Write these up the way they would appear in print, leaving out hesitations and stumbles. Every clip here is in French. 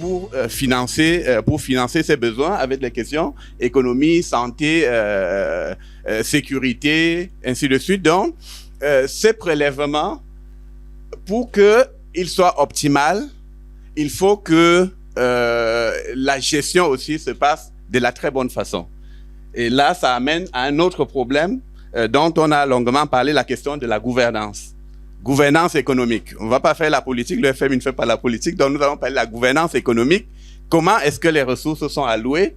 pour financer ses besoins avec les questions économie, santé, sécurité, ainsi de suite. Donc, ces prélèvements, pour qu'ils soient optimaux, il faut que la gestion aussi se passe de la très bonne façon. Et là, ça amène à un autre problème dont on a longuement parlé, la question de la gouvernance. Gouvernance économique. On ne va pas faire la politique, le FMI ne fait pas la politique, donc nous allons parler de la gouvernance économique. Comment est-ce que les ressources sont allouées?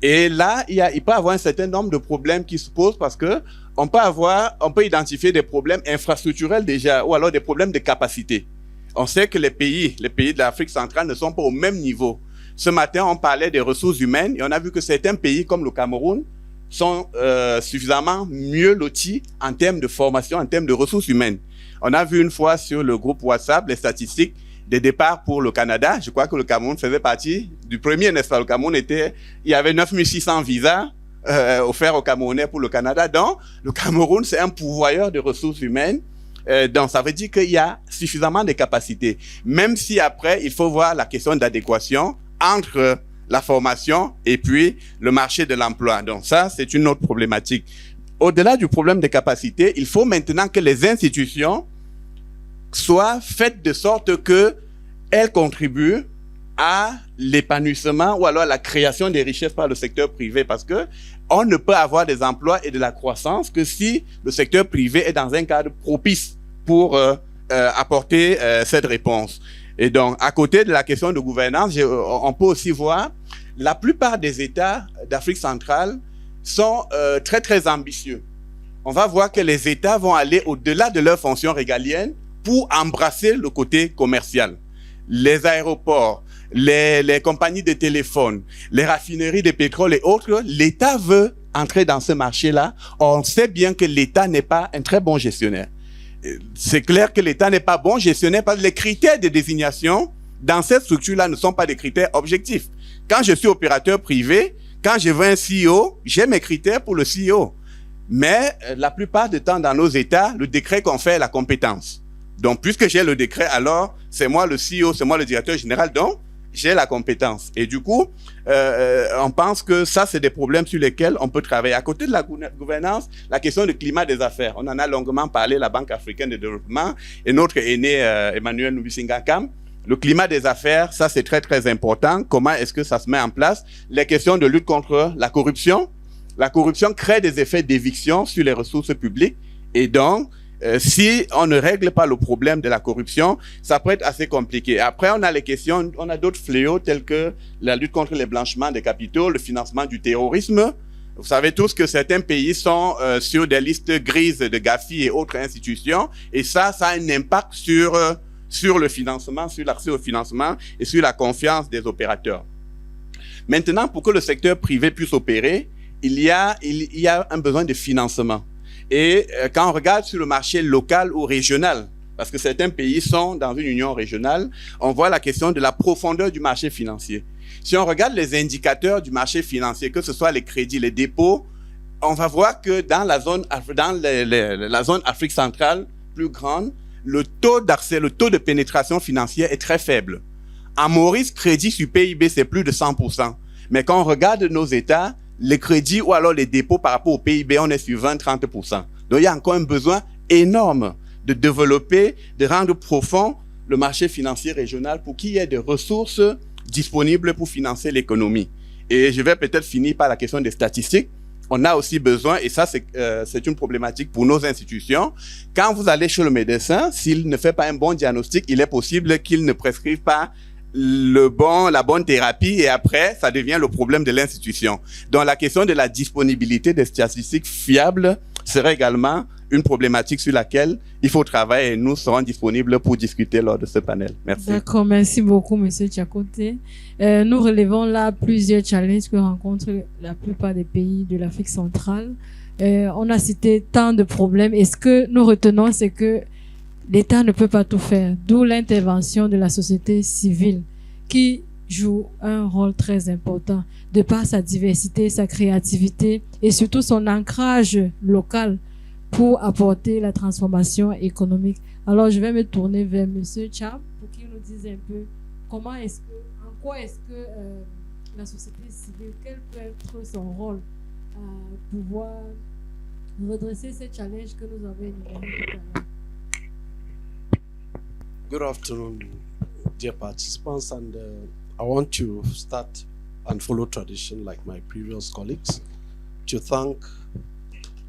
Et là, il peut y avoir un certain nombre de problèmes qui se posent parce que on peut identifier des problèmes infrastructurels déjà, ou alors des problèmes de capacité. On sait que les pays de l'Afrique centrale ne sont pas au même niveau. Ce matin, on parlait des ressources humaines et on a vu que certains pays comme le Cameroun sont suffisamment mieux lotis en termes de formation, en termes de ressources humaines. On a vu une fois sur le groupe WhatsApp les statistiques des départs pour le Canada. Je crois que le Cameroun faisait partie du premier, n'est-ce pas? Le Cameroun il y avait 9600 visas offerts aux Camerounais pour le Canada. Donc, le Cameroun, c'est un pourvoyeur de ressources humaines. Donc, ça veut dire qu'il y a suffisamment de capacités. Même si après, il faut voir la question d'adéquation entre la formation et puis le marché de l'emploi. Donc, ça, c'est une autre problématique. Au-delà du problème des capacités, il faut maintenant que les institutions soient faites de sorte que elles contribuent à l'épanouissement ou alors à la création des richesses par le secteur privé, parce que on ne peut avoir des emplois et de la croissance que si le secteur privé est dans un cadre propice pour apporter cette réponse. Et donc, à côté de la question de gouvernance, on peut aussi voir la plupart des États d'Afrique centrale sont très, très ambitieux. On va voir que les États vont aller au-delà de leurs fonctions régaliennes pour embrasser le côté commercial. Les aéroports, les compagnies de téléphone, les raffineries de pétrole et autres, l'État veut entrer dans ce marché-là. On sait bien que l'État n'est pas un très bon gestionnaire. C'est clair que l'État n'est pas bon gestionnaire parce que les critères de désignation dans cette structure-là ne sont pas des critères objectifs. Quand je suis opérateur privé, quand je veux un CEO, j'ai mes critères pour le CEO. Mais la plupart du temps dans nos États, le décret confère la compétence. Donc, puisque j'ai le décret, alors c'est moi le CEO, c'est moi le directeur général, donc j'ai la compétence. Et du coup, on pense que ça, c'est des problèmes sur lesquels on peut travailler. À côté de la gouvernance, la question du climat des affaires. On en a longuement parlé, la Banque africaine de développement et notre aîné Emmanuel Nubisingakam. Le climat des affaires, ça c'est très très important. Comment est-ce que ça se met en place? Les questions de lutte contre la corruption. La corruption crée des effets d'éviction sur les ressources publiques. Et donc, si on ne règle pas le problème de la corruption, ça peut être assez compliqué. Après, on a les questions, on a d'autres fléaux tels que la lutte contre les blanchiments des capitaux, le financement du terrorisme. Vous savez tous que certains pays sont sur des listes grises de Gafi et autres institutions. Et ça a un impact sur le financement, sur l'accès au financement et sur la confiance des opérateurs. Maintenant, pour que le secteur privé puisse opérer, il y a un besoin de financement. Et quand on regarde sur le marché local ou régional, parce que certains pays sont dans une union régionale, on voit la question de la profondeur du marché financier. Si on regarde les indicateurs du marché financier, que ce soit les crédits, les dépôts, on va voir que dans la zone Afrique centrale plus grande, le taux d'accès, le taux de pénétration financière est très faible. En Maurice, crédit sur PIB, c'est plus de 100%. Mais quand on regarde nos États, les crédits ou alors les dépôts par rapport au PIB, on est sur 20-30%. Donc, il y a encore un besoin énorme de développer, de rendre profond le marché financier régional pour qu'il y ait des ressources disponibles pour financer l'économie. Et je vais peut-être finir par la question des statistiques. On a aussi besoin, et ça c'est une problématique pour nos institutions, quand vous allez chez le médecin, s'il ne fait pas un bon diagnostic, il est possible qu'il ne prescrive pas la bonne thérapie et après, ça devient le problème de l'institution. Donc la question de la disponibilité des statistiques fiables serait également une problématique sur laquelle il faut travailler et nous serons disponibles pour discuter lors de ce panel. Merci. D'accord, merci beaucoup, Monsieur Tchakoté. Nous relevons là plusieurs challenges que rencontrent la plupart des pays de l'Afrique centrale. On a cité tant de problèmes et ce que nous retenons, c'est que l'État ne peut pas tout faire, d'où l'intervention de la société civile qui joue un rôle très important de par sa diversité, sa créativité et surtout son ancrage local pour apporter la transformation économique. Alors, je vais me tourner vers Monsieur Cham pour qu'il nous dise un peu comment est-ce que, en quoi est-ce que la société civile, quel peut être son rôle à pouvoir redresser ces challenges que nous avons énumérés tout à l'heure? Good afternoon, dear participants, and I want to start and follow tradition like my previous colleagues to thank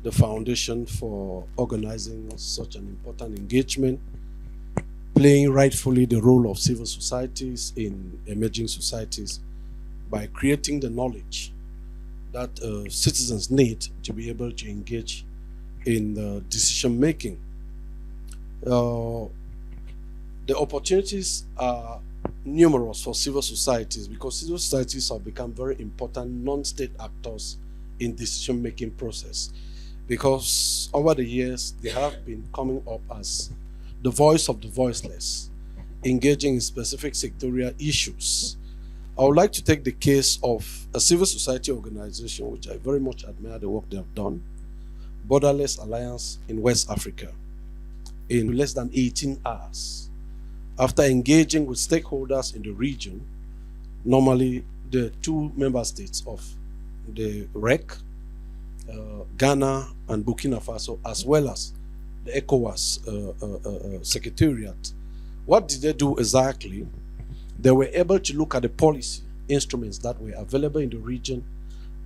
the foundation for organizing such an important engagement, playing rightfully the role of civil societies in emerging societies by creating the knowledge that citizens need to be able to engage in decision making. The opportunities are numerous for civil societies because civil societies have become very important non-state actors in decision-making process, because over the years they have been coming up as the voice of the voiceless, engaging in specific sectorial issues. I would like to take the case of a civil society organization which I very much admire the work they have done, Borderless Alliance in West Africa, in less than 18 hours. After engaging with stakeholders in the region, normally the two member states of the REC, Ghana and Burkina Faso, as well as the ECOWAS Secretariat. What did they do exactly? They were able to look at the policy instruments that were available in the region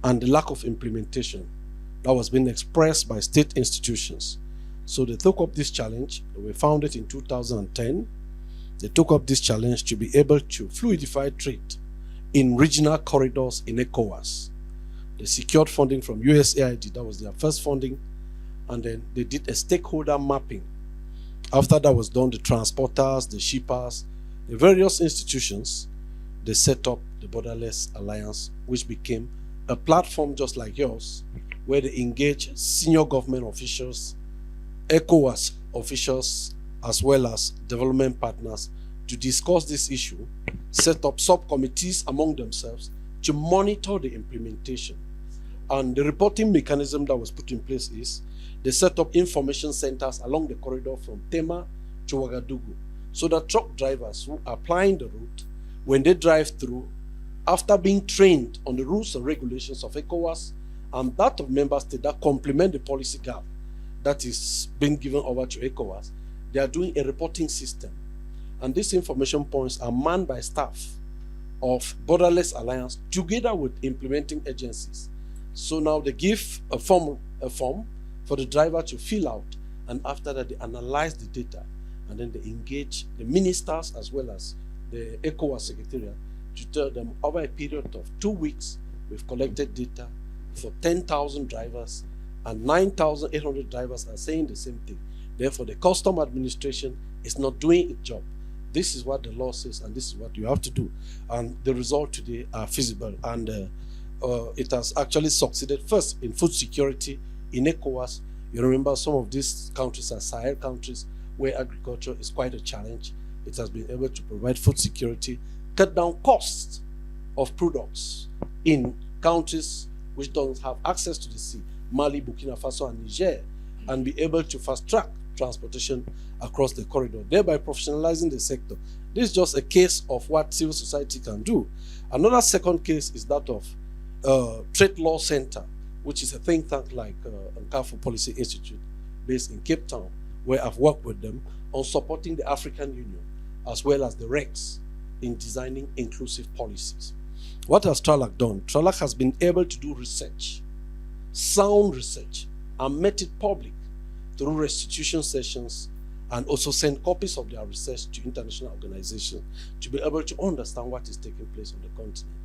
and the lack of implementation that was being expressed by state institutions. So they took up this challenge. They were founded in 2010. They took up this challenge to be able to fluidify trade in regional corridors in ECOWAS. They secured funding from USAID, that was their first funding, and then they did a stakeholder mapping. After that was done, the transporters, the shippers, the various institutions, they set up the Borderless Alliance, which became a platform just like yours, where they engage senior government officials, ECOWAS officials, as well as development partners to discuss this issue, set up subcommittees among themselves to monitor the implementation. And the reporting mechanism that was put in place is they set up information centers along the corridor from Tema to Ouagadougou, so that truck drivers who are applying the route, when they drive through, after being trained on the rules and regulations of ECOWAS and that of member states that complement the policy gap that is being given over to ECOWAS, they are doing a reporting system. And these information points are manned by staff of Borderless Alliance together with implementing agencies. So now they give a form for the driver to fill out, and after that they analyze the data, and then they engage the ministers as well as the ECOWAS Secretariat to tell them over a period of 2 weeks, we've collected data for 10,000 drivers, and 9,800 drivers are saying the same thing. Therefore, the custom administration is not doing its job. This is what the law says, and this is what you have to do. And the results today are feasible, and it has actually succeeded first in food security in ECOWAS. You remember some of these countries are Sahel countries where agriculture is quite a challenge. It has been able to provide food security, cut down costs of products in countries which don't have access to the sea, Mali, Burkina Faso, and Niger, and be able to fast-track transportation across the corridor, thereby professionalizing the sector. This is just a case of what civil society can do. Another second case is that of Trade Law Center, which is a think tank like Nkafu Policy Institute based in Cape Town, where I've worked with them on supporting the African Union as well as the RECs in designing inclusive policies. What has TRALAC done? TRALAC has been able to do research, sound research, and made it public through restitution sessions, and also send copies of their research to international organizations to be able to understand what is taking place on the continent.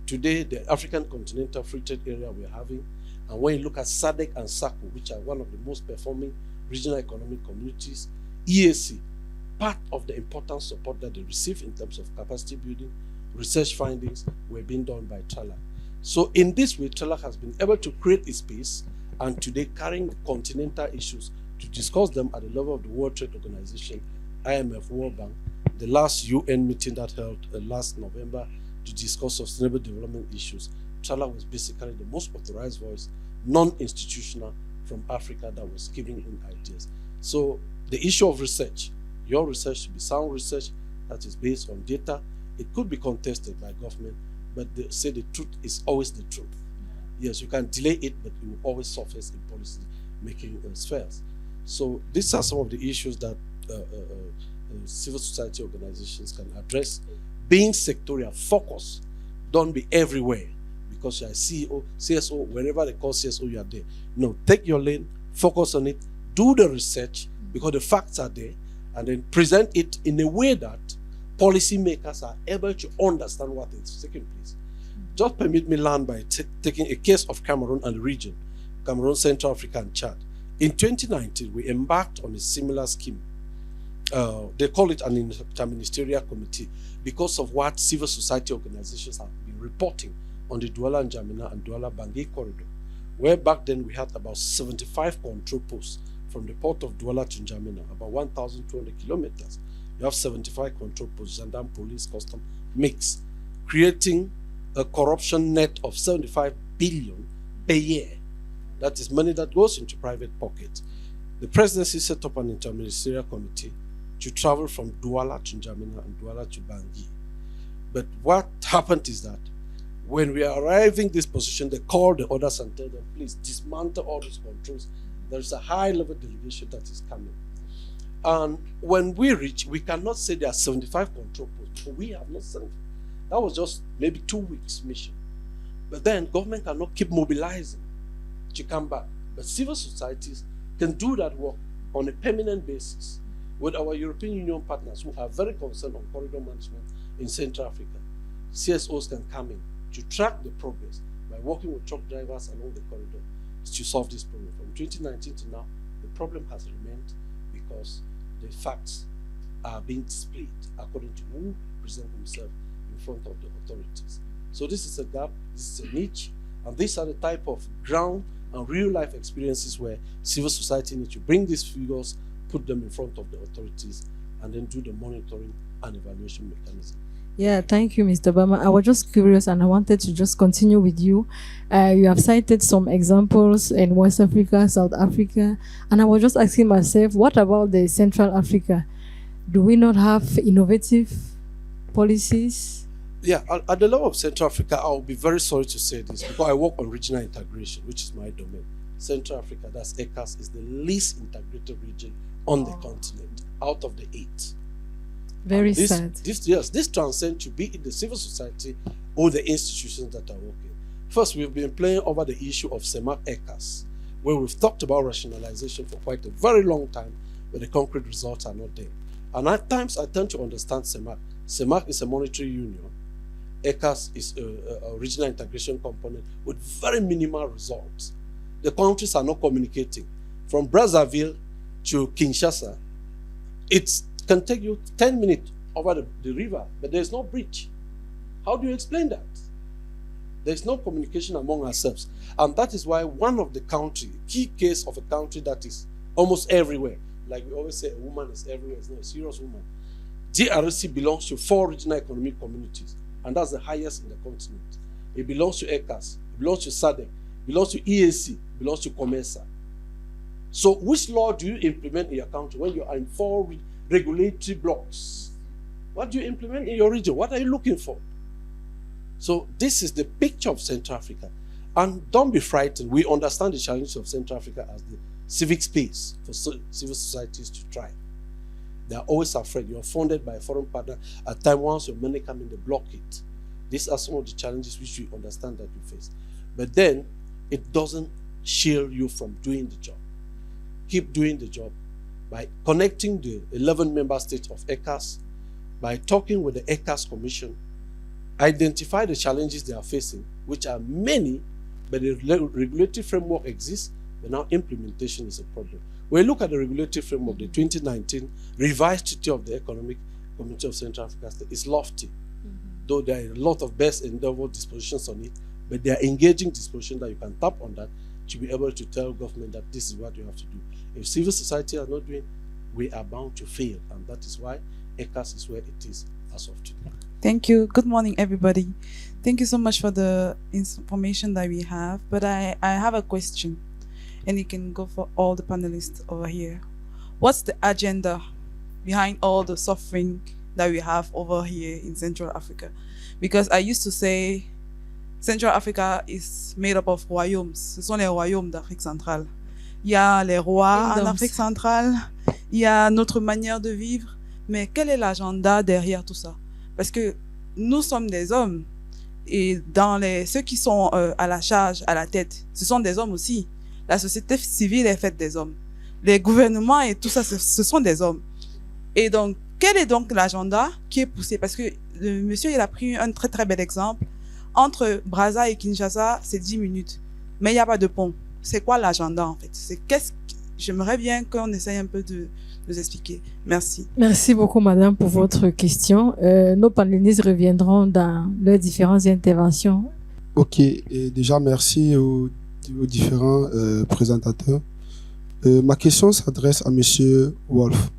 Today, the African Continental Free Trade Area we're having, and when you look at SADC and SACO, which are one of the most performing regional economic communities, EAC, part of the important support that they receive in terms of capacity building, research findings were being done by TRALAC. So in this way, TRALAC has been able to create a space, and today carrying continental issues to discuss them at the level of the World Trade Organization, IMF, World Bank, the last UN meeting that held last November to discuss sustainable development issues. TRALAC was basically the most authorized voice, non-institutional, from Africa that was giving in ideas. So the issue of research, your research should be sound research that is based on data, It could be contested by government, but they say the truth is always the truth. Yes, you can delay it, but it will always surface in policy making spheres. So these are some of the issues that civil society organizations can address. Being sectorial, focus, don't be everywhere because you're a CEO, CSO, wherever they call CSO, you are there. No, take your lane, focus on it, do the research because the facts are there, and then present it in a way that policymakers are able to understand what is taking place. Just permit me land by taking a case of Cameroon and the region, Cameroon, Central Africa, and Chad. In 2019, we embarked on a similar scheme. They call it an interministerial committee because of what civil society organizations have been reporting on the Douala N'Djamena and Douala Bangui corridor, where back then we had about 75 control posts from the port of Douala to N'Djamena, about 1,200 kilometers. You have 75 control posts, gendarme, police, custom, mix, creating a corruption net of 75 billion per year. That is money that goes into private pockets. The presidency set up an interministerial committee to travel from Douala to N'Djamena and Douala to Bangui. But what happened is that when we are arriving this position, they call the others and tell them, please dismantle all these controls. There is a high-level delegation that is coming. And when we reach, we cannot say there are 75 control posts, but we have not sent. That was just maybe 2 weeks mission. But then government cannot keep mobilizing to come back. But civil societies can do that work on a permanent basis with our European Union partners who are very concerned on corridor management in Central Africa. CSOs can come in to track the progress by working with truck drivers along the corridor to solve this problem. From 2019 to now, the problem has remained because the facts are being displayed according to who presents himself in front of the authorities. So this is a gap, this is a niche, and these are the type of ground and real life experiences where civil society needs to bring these figures, put them in front of the authorities, and then do the monitoring and evaluation mechanism. Yeah, thank you, Mr. Bama. I was just curious and I wanted to just continue with you. You have cited some examples in West Africa, South Africa, and I was just asking myself, what about the Central Africa? Do we not have innovative policies? Yeah, at the level of Central Africa, I'll be very sorry to say this because I work on regional integration, which is my domain. Central Africa, that's ECAS, is the least integrated region on the continent out of the 8. Very sad. This transcends to be in the civil society or the institutions that are working. First, we've been playing over the issue of CEMAC ECAS, where we've talked about rationalization for quite a very long time, but the concrete results are not there. And at times, I tend to understand CEMAC. CEMAC is a monetary union. ECAS is a regional integration component with very minimal results. The countries are not communicating. From Brazzaville to Kinshasa, it can take you 10 minutes over the river, but there's no bridge. How do you explain that? There's no communication among ourselves. And that is why one of the key case of a country that is almost everywhere, like we always say, a woman is everywhere, it's not a serious woman. DRC belongs to 4 regional economic communities, and that's the highest in the continent. It belongs to ECAS, it belongs to SADC, it belongs to EAC, it belongs to COMESA. So which law do you implement in your country when you are in 4 regulatory blocks? What do you implement in your region? What are you looking for? So this is the picture of Central Africa. And don't be frightened. We understand the challenges of Central Africa as the civic space for civil societies to thrive. They are always afraid. You are funded by a foreign partner. At times, once your money comes in, they block it. These are some of the challenges which we understand that you face. But then, it doesn't shield you from doing the job. Keep doing the job by connecting the 11 member states of ECAS, by talking with the ECAS Commission, identify the challenges they are facing, which are many, but the regulatory framework exists, but now implementation is a problem. When you look at the regulatory framework, the 2019 revised Treaty of the Economic Community of Central Africa State is lofty, though there are a lot of best endeavor dispositions on it, but there are engaging dispositions that you can tap on that to be able to tell government that this is what you have to do. If civil society are not doing, we are bound to fail, and that is why ECAS is where it is as of today. Thank you. Good morning, everybody. Thank you so much for the information that we have, but I have a question, and you can go for all the panelists over here. What's the agenda behind all the suffering that we have over here in Central Africa. Because I used to say Central Africa is made up of royaumes. Ce sont les royaumes d'Afrique centrale. Il y a les rois en Afrique centrale, il y a notre manière de vivre, mais quel est l'agenda derrière tout ça? Parce que nous sommes des hommes, et ceux qui sont à la charge, à la tête, ce sont des hommes aussi. La société civile est faite des hommes. Les gouvernements et tout ça, ce sont des hommes. Et donc, quel est donc l'agenda qui est poussé? Parce que le monsieur, il a pris un très très bel exemple. Entre Brazza et Kinshasa, c'est 10 minutes. Mais il n'y a pas de pont. C'est quoi l'agenda en fait? J'aimerais bien qu'on essaye un peu de nous expliquer. Merci. Merci beaucoup, madame, pour votre question. Nos panélistes reviendront dans leurs différentes interventions. Ok, et déjà merci aux différents présentateurs. Ma question s'adresse à monsieur Wolf.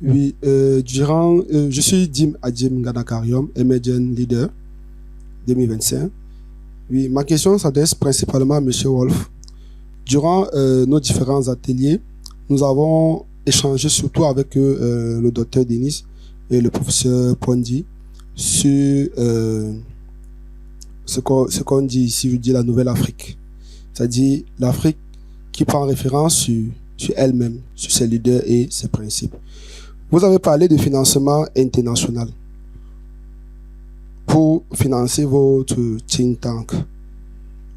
Oui, je suis Dim Adjim Ganakarium, Emerging Leader 2025. Oui, ma question s'adresse principalement à monsieur Wolf. Durant nos différents ateliers, nous avons échangé surtout avec le docteur Denis et le professeur Pondi sur ce qu'on dit ici, je dis la Nouvelle Afrique. C'est-à-dire l'Afrique qui prend référence sur elle-même, sur ses leaders et ses principes. Vous avez parlé de financement international pour financer votre think tank.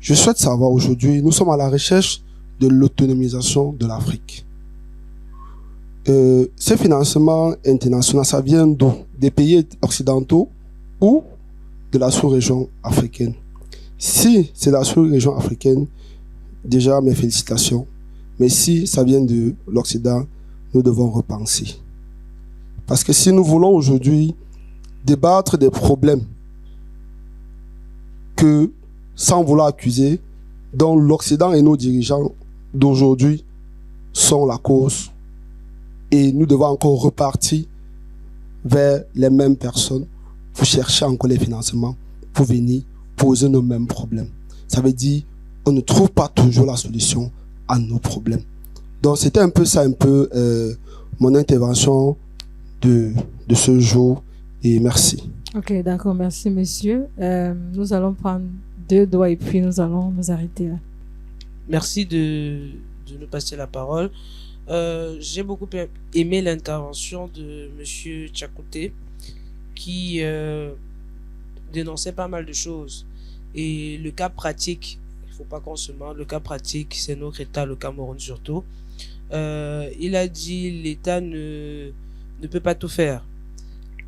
Je souhaite savoir aujourd'hui, nous sommes à la recherche de l'autonomisation de l'Afrique. Ces financements internationaux, ça vient d'où? Des pays occidentaux ou de la sous-région africaine? Si c'est la sous-région africaine, déjà mes félicitations. Mais si ça vient de l'Occident, nous devons repenser. Parce que si nous voulons aujourd'hui débattre des problèmes que, sans vouloir accuser, dont l'Occident et nos dirigeants d'aujourd'hui sont la cause, et nous devons encore repartir vers les mêmes personnes pour chercher encore les financements, pour venir poser nos mêmes problèmes. Ça veut dire on ne trouve pas toujours la solution à nos problèmes. Donc c'était un peu ça, mon intervention de ce jour, et merci. Ok, d'accord, merci monsieur. Nous allons prendre 2 doigts et puis nous allons nous arrêter là. Merci de nous passer la parole. J'ai beaucoup aimé l'intervention de monsieur Tchakouté qui dénonçait pas mal de choses. Et le cas pratique, il faut pas qu'on se mente, le cas pratique, c'est notre État, le Cameroun surtout. Il a dit l'État ne peut pas tout faire.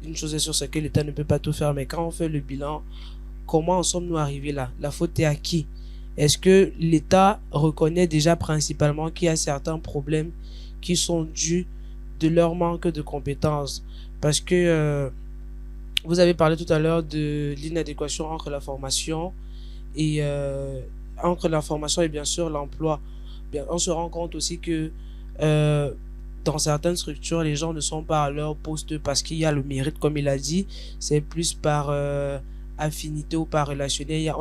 Une chose est sûre, c'est que l'État ne peut pas tout faire, mais quand on fait le bilan, comment en sommes-nous arrivés là? La faute est à qui? Est-ce que l'État reconnaît déjà principalement qu'il y a certains problèmes qui sont dus de leur manque de compétences? Parce que vous avez parlé tout à l'heure de l'inadéquation entre la formation et bien sûr l'emploi. On se rend compte aussi que dans certaines structures, les gens ne sont pas à leur poste parce qu'il y a le mérite, comme il a dit. C'est plus par affinité ou par relationnel.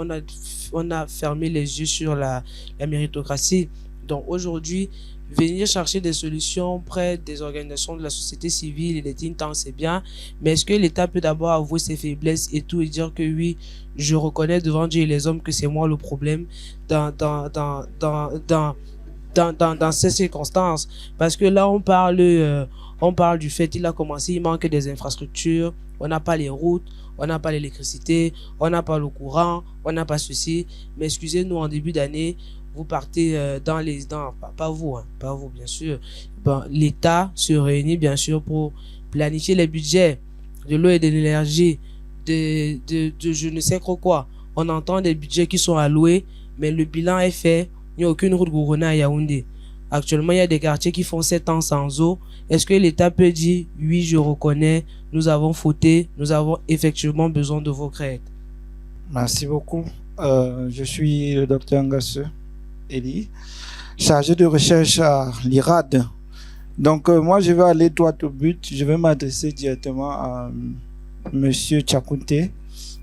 On a fermé les yeux sur la méritocratie. Donc aujourd'hui, venir chercher des solutions près des organisations de la société civile et des think tanks, c'est bien. Mais est-ce que l'État peut d'abord avouer ses faiblesses et tout et dire que oui, je reconnais devant Dieu et les hommes que c'est moi le problème dans ces circonstances? Parce que là, on parle du fait qu'il a commencé, il manque des infrastructures, on n'a pas les routes, on n'a pas l'électricité, on n'a pas le courant, on n'a pas ceci. Mais excusez-nous, en début d'année, vous partez pas vous bien sûr. L'État se réunit bien sûr pour planifier les budgets de l'eau et de l'énergie, de je ne sais trop quoi. On entend des budgets qui sont alloués, mais le bilan est fait. Il n'y a aucune route gourona à Yaoundé. Actuellement, il y a des quartiers qui font 7 ans sans eau. Est-ce que l'État peut dire, oui, je reconnais, nous avons fauté, nous avons effectivement besoin de vos crêtes? Merci beaucoup. Je suis le docteur Ngasse Eli, chargé de recherche à l'IRAD. Donc, moi, je vais aller droit au but. Je vais m'adresser directement à monsieur Tchakouté,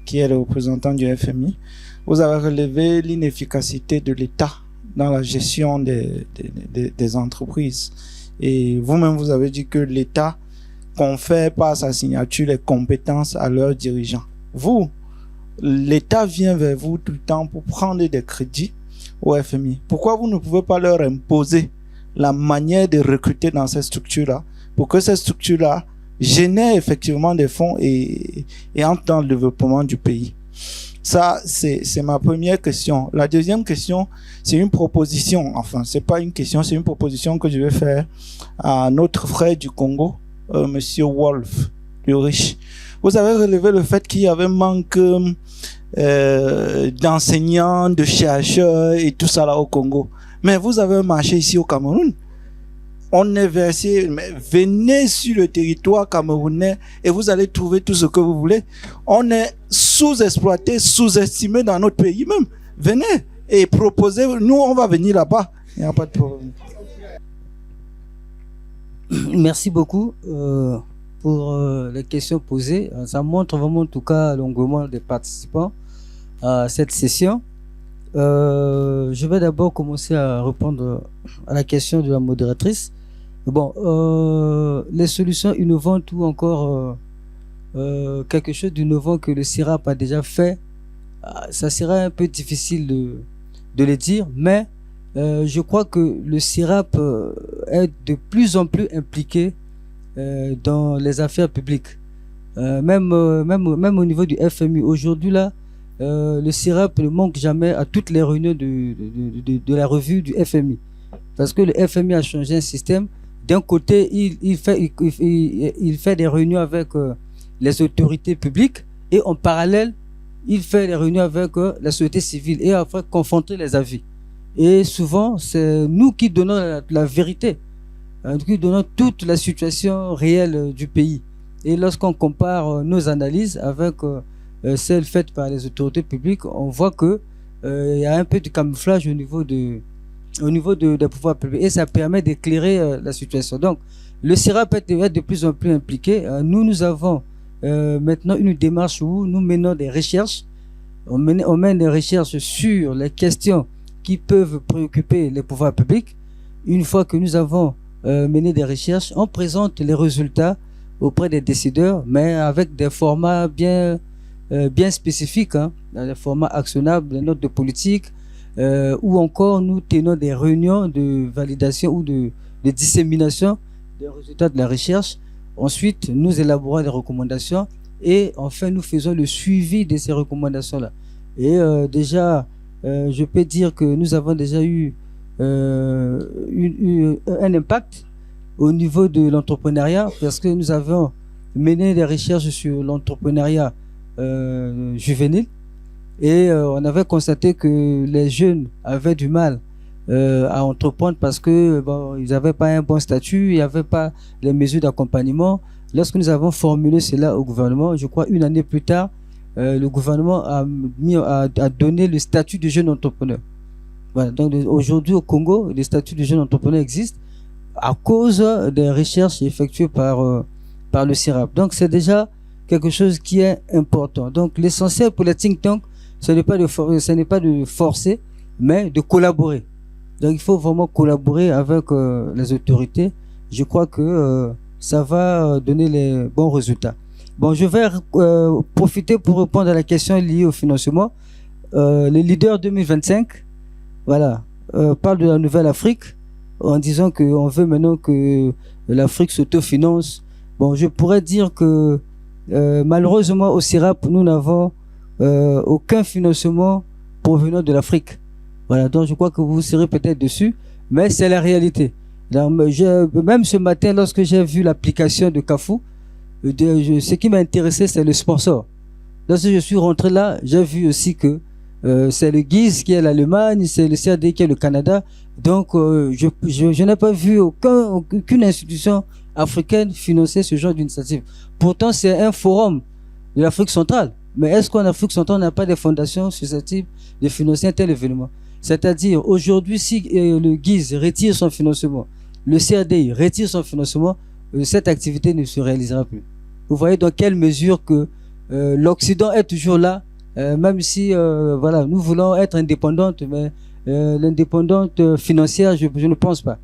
qui est le représentant du FMI. Vous avez relevé l'inefficacité de l'État dans la gestion des entreprises. Et vous-même, vous avez dit que l'État confère par sa signature les compétences à leurs dirigeants. Vous, l'État vient vers vous tout le temps pour prendre des crédits au FMI. Pourquoi vous ne pouvez pas leur imposer la manière de recruter dans ces structures-là pour que ces structures-là génèrent effectivement des fonds et entrent dans le développement du pays? Ça, c'est ma première question. La deuxième question, c'est une proposition. Enfin, c'est pas une question, c'est une proposition que je vais faire à notre frère du Congo, Monsieur Wolf, le riche. Vous avez relevé le fait qu'il y avait manque d'enseignants, de chercheurs et tout ça là au Congo. Mais vous avez un marché ici au Cameroun. On est versé, mais venez sur le territoire camerounais et vous allez trouver tout ce que vous voulez. On est sous-exploité, sous-estimé dans notre pays même. Venez et proposez, nous on va venir là-bas. Il n'y a pas de problème. Merci beaucoup pour les questions posées. Ça montre vraiment en tout cas l'engouement des participants à cette session. Je vais d'abord commencer à répondre à la question de la modératrice. Bon, les solutions innovantes ou encore quelque chose d'innovant que le CIRAP a déjà fait, ça serait un peu difficile de le dire, mais je crois que le CIRAP est de plus en plus impliqué dans les affaires publiques. Même au niveau du FMI. Aujourd'hui, là, le CIRAP ne manque jamais à toutes les réunions de la revue du FMI. Parce que le FMI a changé un système. D'un côté, il fait des réunions avec les autorités publiques et en parallèle, il fait des réunions avec la société civile et afin de confronter les avis. Et souvent, c'est nous qui donnons la vérité, qui donnons toute la situation réelle du pays. Et lorsqu'on compare nos analyses avec celles faites par les autorités publiques, on voit que il y a un peu de camouflage au niveau des pouvoirs publics et ça permet d'éclairer la situation. Donc, le CIRAP est de plus en plus impliqué. Nous avons maintenant une démarche où nous menons des recherches. On mène des recherches sur les questions qui peuvent préoccuper les pouvoirs publics. Une fois que nous avons mené des recherches, on présente les résultats auprès des décideurs, mais avec des formats bien spécifiques, des formats actionnables, des notes de politique, ou encore nous tenons des réunions de validation ou de dissémination des résultats de la recherche. Ensuite, nous élaborons des recommandations et enfin nous faisons le suivi de ces recommandations-là. Et déjà, je peux dire que nous avons déjà eu un impact au niveau de l'entrepreneuriat parce que nous avons mené des recherches sur l'entrepreneuriat juvénile. Et on avait constaté que les jeunes avaient du mal à entreprendre parce que ils n'avaient pas un bon statut, il n'y avait pas les mesures d'accompagnement. Lorsque nous avons formulé cela au gouvernement, je crois une année plus tard, le gouvernement a donné le statut de jeune entrepreneur. Voilà. Donc aujourd'hui au Congo, le statut de jeune entrepreneur existe à cause des recherches effectuées par le CIRAP. Donc c'est déjà quelque chose qui est important. Donc l'essentiel pour les think tanks, ce n'est pas de forcer, mais de collaborer. Donc il faut vraiment collaborer avec les autorités. Je crois que ça va donner les bons résultats. Bon, je vais profiter pour répondre à la question liée au financement. Le leader 2025, voilà, parle de la nouvelle Afrique en disant qu'on veut maintenant que l'Afrique s'autofinance. Bon, je pourrais dire que malheureusement au CIRAP, nous n'avons aucun financement provenant de l'Afrique. Voilà, donc je crois que vous serez peut-être dessus, mais c'est la réalité. Donc, même ce matin, lorsque j'ai vu l'application de Carrefour, ce qui m'a intéressé, c'est le sponsor. Lorsque je suis rentré là, j'ai vu aussi que c'est le GIZ qui est l'Allemagne, c'est le CRD qui est le Canada. Donc, je n'ai pas vu aucune institution africaine financer ce genre d'initiative. Pourtant, c'est un forum de l'Afrique centrale. Mais est-ce qu'en Afrique centrale, on n'a pas des fondations susceptibles de financer un tel événement? C'est-à-dire, aujourd'hui, si le GIZ retire son financement, le CRDI retire son financement, cette activité ne se réalisera plus. Vous voyez dans quelle mesure que l'Occident est toujours là, même si voilà, nous voulons être indépendantes, mais l'indépendante financière, je ne pense pas.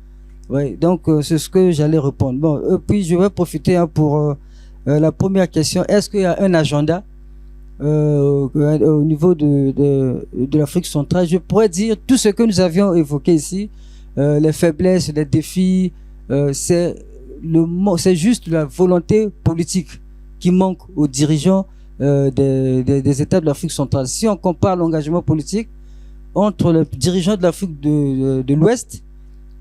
Oui, donc c'est ce que j'allais répondre. Bon, puis je vais profiter pour la première question. Est-ce qu'il y a un agenda au niveau de l'Afrique centrale? Je pourrais dire tout ce que nous avions évoqué ici, les faiblesses, les défis, c'est juste la volonté politique qui manque aux dirigeants des États de l'Afrique centrale. Si on compare l'engagement politique entre les dirigeants de l'Afrique de l'Ouest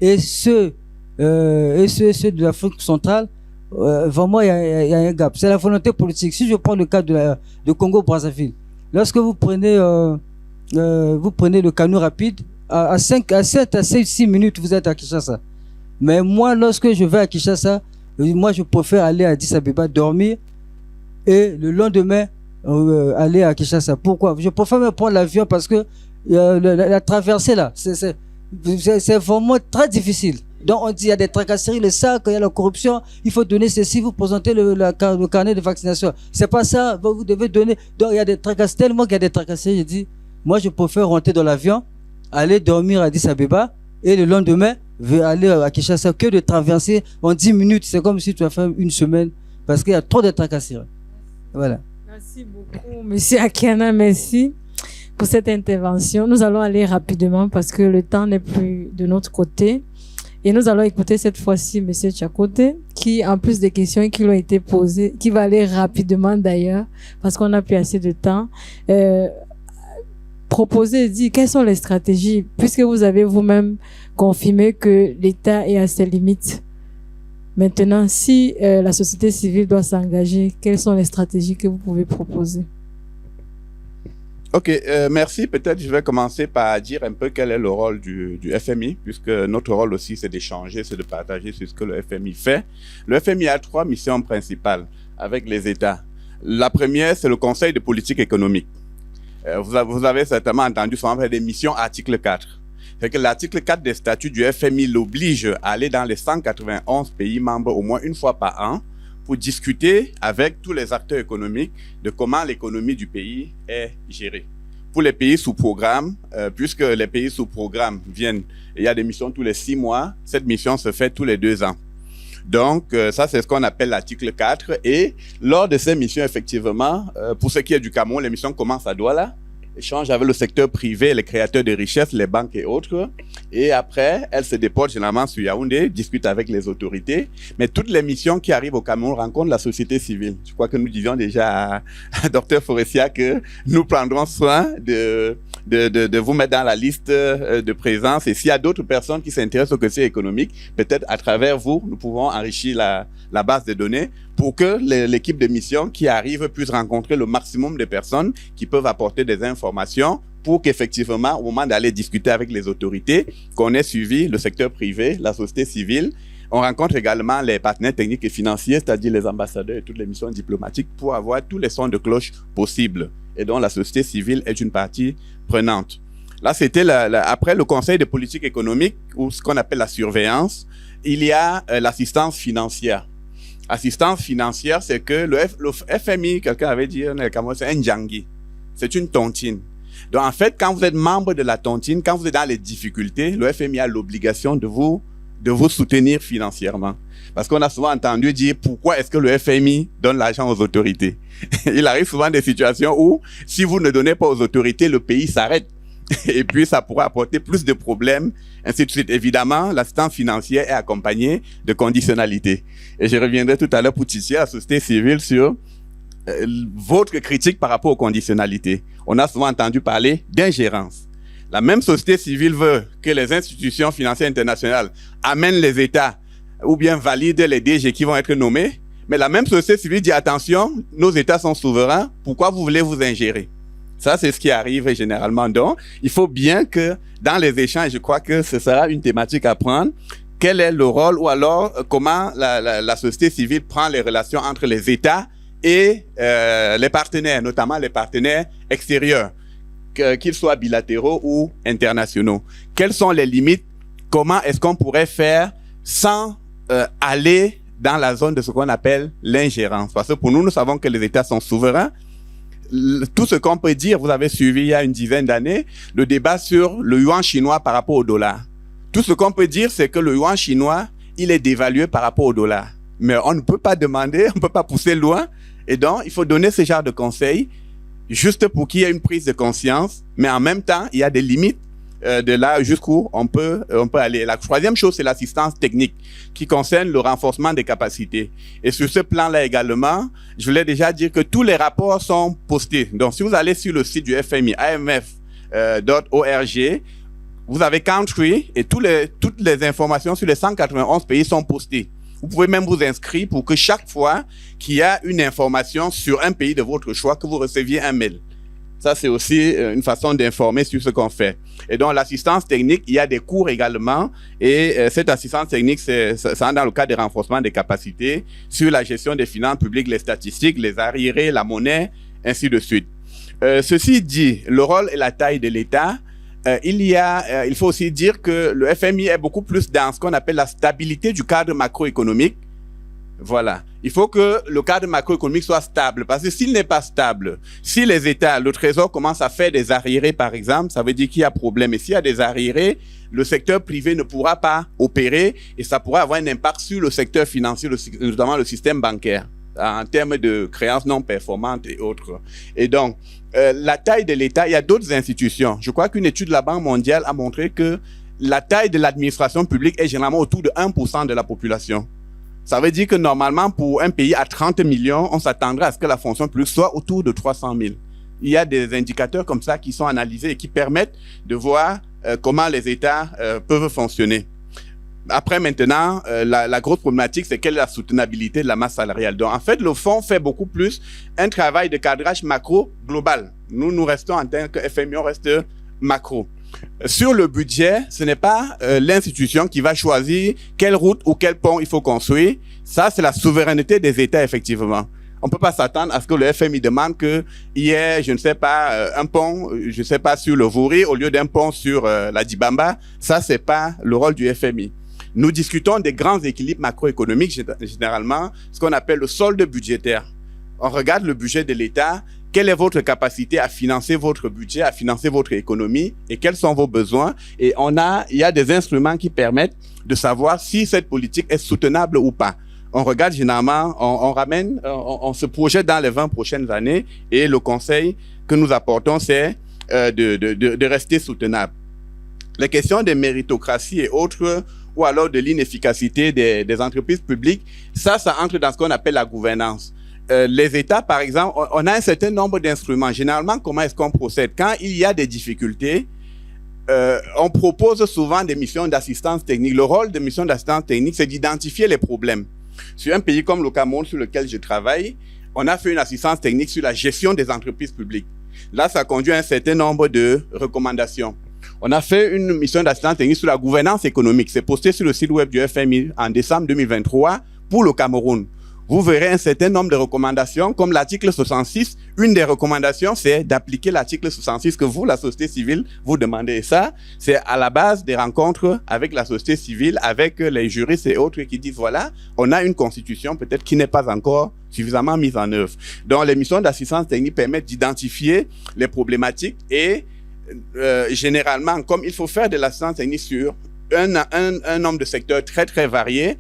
et ceux de l'Afrique centrale, vraiment il y a un gap. C'est la volonté politique. Si je prends le cas de Congo-Brazzaville, lorsque vous prenez le canot rapide, à 7 à 6 minutes, vous êtes à Kinshasa. Mais moi, lorsque je vais à Kinshasa, moi je préfère aller à Addis Abeba dormir et le lendemain aller à Kinshasa. Pourquoi? Je préfère me prendre l'avion parce que la traversée là, c'est vraiment très difficile. Donc on dit il y a des tracasseries, le sac, il y a la corruption, il faut donner ceci, vous présentez le carnet de vaccination. C'est pas ça, vous devez donner. Donc il y a des tracasseries, tellement qu'il y a des tracasseries, je dis, moi je préfère rentrer dans l'avion, aller dormir à Addis Abeba et le lendemain aller à Kinshasa que de traverser en 10 minutes. C'est comme si tu as fait une semaine parce qu'il y a trop de tracasseries. Voilà. Merci beaucoup, Monsieur Akiana, merci pour cette intervention. Nous allons aller rapidement parce que le temps n'est plus de notre côté. Et nous allons écouter cette fois-ci Monsieur Tchakoté, qui, en plus des questions qui lui ont été posées, qui va aller rapidement d'ailleurs, parce qu'on n'a plus assez de temps, proposer et dire quelles sont les stratégies, puisque vous avez vous-même confirmé que l'État est à ses limites. Maintenant, si la société civile doit s'engager, quelles sont les stratégies que vous pouvez proposer? Ok, merci. Peut-être je vais commencer par dire un peu quel est le rôle du FMI, puisque notre rôle aussi c'est d'échanger, c'est de partager sur ce que le FMI fait. Le FMI a 3 missions principales avec les États. La première, c'est le Conseil de politique économique. Vous avez certainement entendu souvent parler des missions article 4. C'est que l'article 4 des statuts du FMI l'oblige à aller dans les 191 pays membres au moins une fois par an pour discuter avec tous les acteurs économiques de comment l'économie du pays est gérée. Pour les pays sous programme, puisque les pays sous programme viennent, il y a des missions tous les 6 mois, cette mission se fait tous les 2 ans. Donc, ça, c'est ce qu'on appelle l'article 4. Et lors de ces missions, effectivement, pour ce qui est du Cameroun, les missions commencent à Douala, échange avec le secteur privé, les créateurs de richesses, les banques et autres. Et après, elles se déportent généralement sur Yaoundé, discutent avec les autorités. Mais toutes les missions qui arrivent au Cameroun rencontrent la société civile. Je crois que nous disions déjà à Dr Forestia que nous prendrons soin de vous mettre dans la liste de présence. Et s'il y a d'autres personnes qui s'intéressent au côté économique, peut-être à travers vous, nous pouvons enrichir la base de données pour que l'équipe de mission qui arrive puisse rencontrer le maximum de personnes qui peuvent apporter des informations pour qu'effectivement, au moment d'aller discuter avec les autorités, qu'on ait suivi le secteur privé, la société civile. On rencontre également les partenaires techniques et financiers, c'est-à-dire les ambassadeurs et toutes les missions diplomatiques pour avoir tous les sons de cloche possibles et dont la société civile est une partie prenante. Là, c'était après le Conseil de politique économique ou ce qu'on appelle la surveillance, il y a l'assistance financière. Assistance financière, c'est que le FMI, quelqu'un avait dit, c'est un djangui. C'est une tontine. Donc, en fait, quand vous êtes membre de la tontine, quand vous êtes dans les difficultés, le FMI a l'obligation de vous soutenir financièrement. Parce qu'on a souvent entendu dire pourquoi est-ce que le FMI donne l'argent aux autorités. Il arrive souvent des situations où, si vous ne donnez pas aux autorités, le pays s'arrête. Et puis, ça pourrait apporter plus de problèmes, ainsi de suite. Évidemment, l'assistance financière est accompagnée de conditionnalités. Et je reviendrai tout à l'heure pour tisser la société civile sur votre critique par rapport aux conditionnalités. On a souvent entendu parler d'ingérence. La même société civile veut que les institutions financières internationales amènent les États ou bien valident les DG qui vont être nommés. Mais la même société civile dit attention, nos États sont souverains, pourquoi vous voulez vous ingérer? Ça, c'est ce qui arrive généralement. Donc, il faut bien que dans les échanges, je crois que ce sera une thématique à prendre. Quel est le rôle ou alors comment la société civile prend les relations entre les États et les partenaires, notamment les partenaires extérieurs, qu'ils soient bilatéraux ou internationaux. Quelles sont les limites? Comment est-ce qu'on pourrait faire sans aller dans la zone de ce qu'on appelle l'ingérence? Parce que pour nous, nous savons que les États sont souverains. Tout ce qu'on peut dire, vous avez suivi il y a une dizaine d'années, le débat sur le yuan chinois par rapport au dollar. Tout ce qu'on peut dire, c'est que le yuan chinois, il est dévalué par rapport au dollar. Mais on ne peut pas demander, on ne peut pas pousser loin. Et donc, il faut donner ce genre de conseils juste pour qu'il y ait une prise de conscience. Mais en même temps, il y a des limites de là jusqu'où on peut aller. La troisième chose, c'est l'assistance technique qui concerne le renforcement des capacités. Et sur ce plan-là également, je voulais déjà dire que tous les rapports sont postés. Donc, si vous allez sur le site du FMI, amf.org, vous avez country et toutes les informations sur les 191 pays sont postées. Vous pouvez même vous inscrire pour que chaque fois qu'il y a une information sur un pays de votre choix, que vous receviez un mail. Ça, c'est aussi une façon d'informer sur ce qu'on fait. Et donc, l'assistance technique, il y a des cours également. Et cette assistance technique, c'est dans le cadre des renforcements des capacités sur la gestion des finances publiques, les statistiques, les arriérés, la monnaie, ainsi de suite. Ceci dit, le rôle et la taille de l'État, il faut aussi dire que le FMI est beaucoup plus dans ce qu'on appelle la stabilité du cadre macroéconomique. Voilà. Il faut que le cadre macroéconomique soit stable, parce que s'il n'est pas stable, si les États, le Trésor commence à faire des arriérés, par exemple, ça veut dire qu'il y a problème. Et s'il y a des arriérés, le secteur privé ne pourra pas opérer et ça pourra avoir un impact sur le secteur financier, notamment le système bancaire, en termes de créances non performantes et autres. Et donc, la taille de l'État, il y a d'autres institutions. Je crois qu'une étude de la Banque mondiale a montré que la taille de l'administration publique est généralement autour de 1% de la population. Ça veut dire que normalement, pour un pays à 30 millions, on s'attendrait à ce que la fonction publique soit autour de 300 000. Il y a des indicateurs comme ça qui sont analysés et qui permettent de voir comment les États peuvent fonctionner. Après, maintenant, la grosse problématique, c'est quelle est la soutenabilité de la masse salariale. Donc, en fait, le fonds fait beaucoup plus un travail de cadrage macro global. Nous restons en tant que FMI, on reste macro. Sur le budget, ce n'est pas l'institution qui va choisir quelle route ou quel pont il faut construire. Ça, c'est la souveraineté des États, effectivement. On peut pas s'attendre à ce que le FMI demande qu'il y ait, je ne sais pas, un pont, je ne sais pas, sur le Vouri au lieu d'un pont sur la Dibamba. Ça, c'est pas le rôle du FMI. Nous discutons des grands équilibres macroéconomiques, généralement, ce qu'on appelle le solde budgétaire. On regarde le budget de l'État. Quelle est votre capacité à financer votre budget, à financer votre économie et quels sont vos besoins? Et il y a des instruments qui permettent de savoir si cette politique est soutenable ou pas. On regarde généralement, on se projette dans les 20 prochaines années et le conseil que nous apportons, c'est de rester soutenable. Les questions de méritocratie et autres, ou alors de l'inefficacité des entreprises publiques, ça entre dans ce qu'on appelle la gouvernance. Les États, par exemple, on a un certain nombre d'instruments. Généralement, comment est-ce qu'on procède? Quand il y a des difficultés, on propose souvent des missions d'assistance technique. Le rôle de mission d'assistance technique, c'est d'identifier les problèmes. Sur un pays comme le Cameroun, sur lequel je travaille, on a fait une assistance technique sur la gestion des entreprises publiques. Là, ça conduit à un certain nombre de recommandations. On a fait une mission d'assistance technique sur la gouvernance économique. C'est posté sur le site web du FMI en décembre 2023 pour le Cameroun. Vous verrez un certain nombre de recommandations, comme l'article 66. Une des recommandations, c'est d'appliquer l'article 66 que vous, la société civile, vous demandez. Et ça, c'est à la base des rencontres avec la société civile, avec les juristes et autres qui disent, voilà, on a une constitution peut-être qui n'est pas encore suffisamment mise en œuvre. Donc, les missions d'assistance technique permettent d'identifier les problématiques et généralement, comme il faut faire de l'assistance technique sur un nombre de secteurs très, très variés,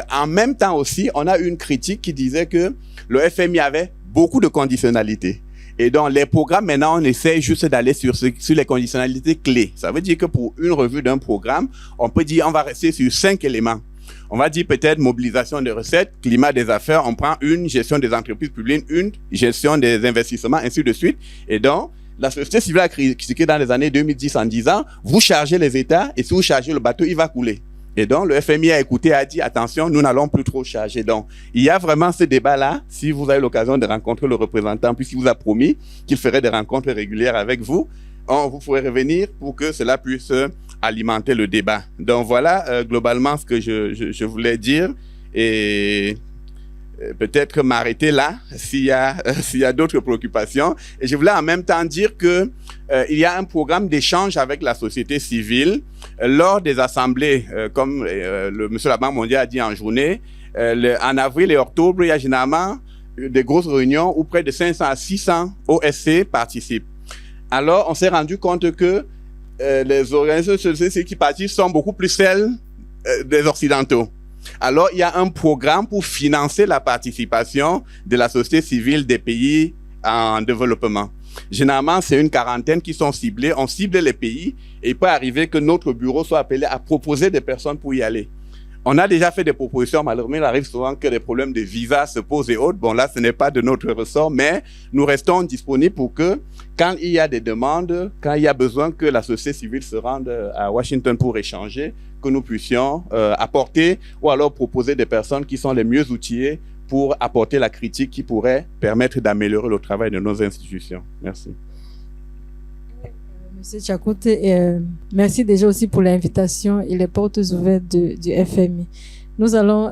en même temps aussi, on a une critique qui disait que le FMI avait beaucoup de conditionnalités. Et dans les programmes, maintenant, on essaie juste d'aller sur les conditionnalités clés. Ça veut dire que pour une revue d'un programme, on peut dire on va rester sur 5 éléments. On va dire peut-être mobilisation des recettes, climat des affaires, on prend une gestion des entreprises publiques, une gestion des investissements, ainsi de suite. Et donc, la société civile a critiqué dans les années 2010 en disant, vous chargez les États et si vous chargez le bateau, il va couler. Et donc, le FMI a écouté, a dit, attention, nous n'allons plus trop charger. Donc, il y a vraiment ce débat-là. Si vous avez l'occasion de rencontrer le représentant, puisqu'il vous a promis qu'il ferait des rencontres régulières avec vous, vous pourrez revenir pour que cela puisse alimenter le débat. Donc, voilà globalement ce que je voulais dire. Et peut-être m'arrêter là s'il y a d'autres préoccupations. Et je voulais en même temps dire que il y a un programme d'échange avec la société civile lors des assemblées, comme monsieur la Banque mondiale a dit en journée. En avril et octobre, il y a généralement des grosses réunions où près de 500 à 600 OSC participent. Alors, on s'est rendu compte que les organisations sociales qui participent sont beaucoup plus celles des Occidentaux. Alors, il y a un programme pour financer la participation de la société civile des pays en développement. Généralement, c'est une quarantaine qui sont ciblés. On cible les pays et il peut arriver que notre bureau soit appelé à proposer des personnes pour y aller. On a déjà fait des propositions, malheureusement, il arrive souvent que des problèmes de visa se posent et autres. Bon, là, ce n'est pas de notre ressort, mais nous restons disponibles pour que, quand il y a des demandes, quand il y a besoin que la société civile se rende à Washington pour échanger, que nous puissions apporter ou alors proposer des personnes qui sont les mieux outillées pour apporter la critique qui pourrait permettre d'améliorer le travail de nos institutions. Merci. Monsieur Tchakoté, merci déjà aussi pour l'invitation et les portes ouvertes du FMI. Nous allons,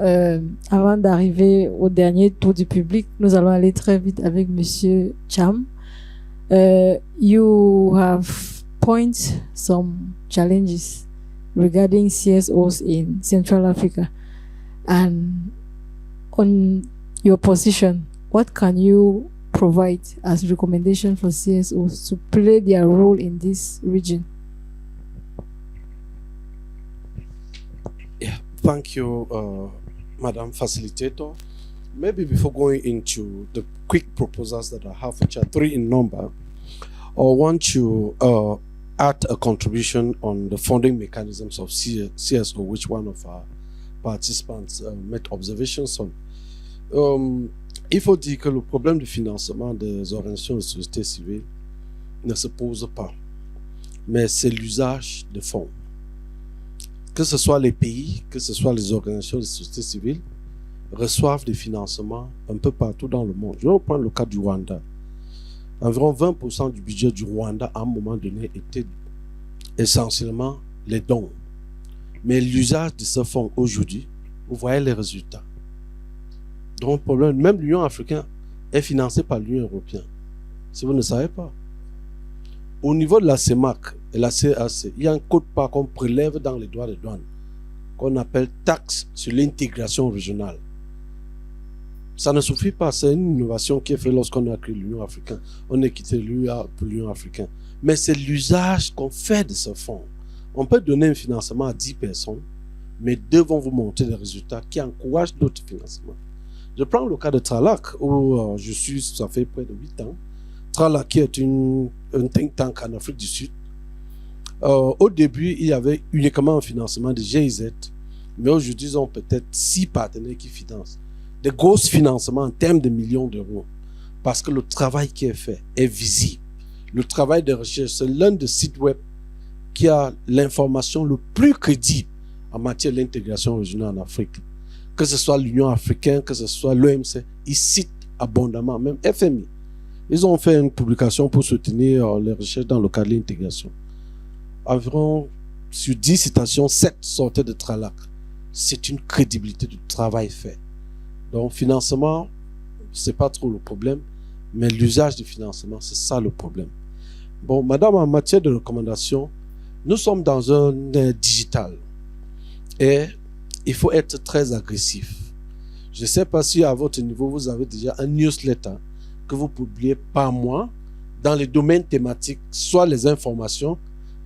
avant d'arriver au dernier tour du public, nous allons aller très vite avec Monsieur Cham. You have pointed some challenges regarding CSOs in Central Africa. And on your position, what can you provide as recommendation for CSOs to play their role in this region? Yeah, thank you, Madam Facilitator. Maybe before going into the quick proposals that I have, which are 3 in number, I want to add a contribution on the funding mechanisms of CSO, which one of our participants made observations on. Il faut dire que le problème du financement des organisations de société civile ne se pose pas, mais c'est l'usage de fonds. Que ce soit les pays, que ce soit les organisations de société civile, reçoivent des financements un peu partout dans le monde. Je vais prendre le cas du Rwanda. Environ 20% du budget du Rwanda, à un moment donné, était essentiellement les dons. Mais l'usage de ce fonds aujourd'hui, vous voyez les résultats. Donc, le problème, même l'Union africaine est financée par l'Union européenne. Si vous ne savez pas. Au niveau de la CEMAC et la CAC, il y a un code-part qu'on prélève dans les droits de douane, qu'on appelle taxe sur l'intégration régionale. Ça ne suffit pas, c'est une innovation qui est faite lorsqu'on a créé l'Union africaine. On a quitté l'UA pour l'Union africaine. Mais c'est l'usage qu'on fait de ce fonds. On peut donner un financement à 10 personnes, mais devons vous montrer des résultats qui encouragent d'autres financements. Je prends le cas de Tralac, où je suis, ça fait près de 8 ans. Tralac qui est un think tank en Afrique du Sud. Au début, il y avait uniquement un financement de GIZ, mais aujourd'hui, ils ont peut-être 6 partenaires qui financent. Des gros financements en termes de millions d'euros, parce que le travail qui est fait est visible. Le travail de recherche, c'est l'un des sites web qui a l'information le plus crédible en matière d'intégration régionale en Afrique. Que ce soit l'Union africaine, que ce soit l'OMC, ils citent abondamment, même FMI. Ils ont fait une publication pour soutenir les recherches dans le cadre de l'intégration. Environ sur 10 citations, 7 sortaient de Tralac. C'est une crédibilité du travail fait. Donc, financement, c'est pas trop le problème, mais l'usage du financement, c'est ça le problème. Bon, madame, en matière de recommandations, nous sommes dans un digital et il faut être très agressif. Je ne sais pas si à votre niveau, vous avez déjà un newsletter que vous publiez par mois dans les domaines thématiques, soit les informations,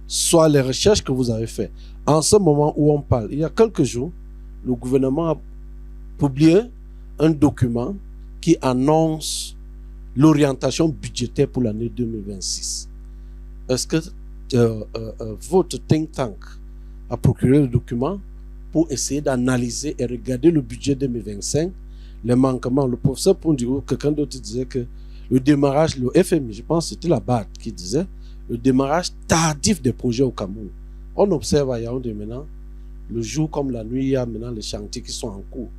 soit les recherches que vous avez faites. En ce moment où on parle, il y a quelques jours, le gouvernement a publié un document qui annonce l'orientation budgétaire pour l'année 2026. Est-ce que votre think tank a procuré le document pour essayer d'analyser et regarder le budget 2025, les manquements? Le professeur Pondigo, quelqu'un d'autre disait que le démarrage, le FMI, je pense que c'était la BAD qui disait, le démarrage tardif des projets au Cameroun. On observe à Yaoundé maintenant, le jour comme la nuit, il y a maintenant les chantiers qui sont en cours.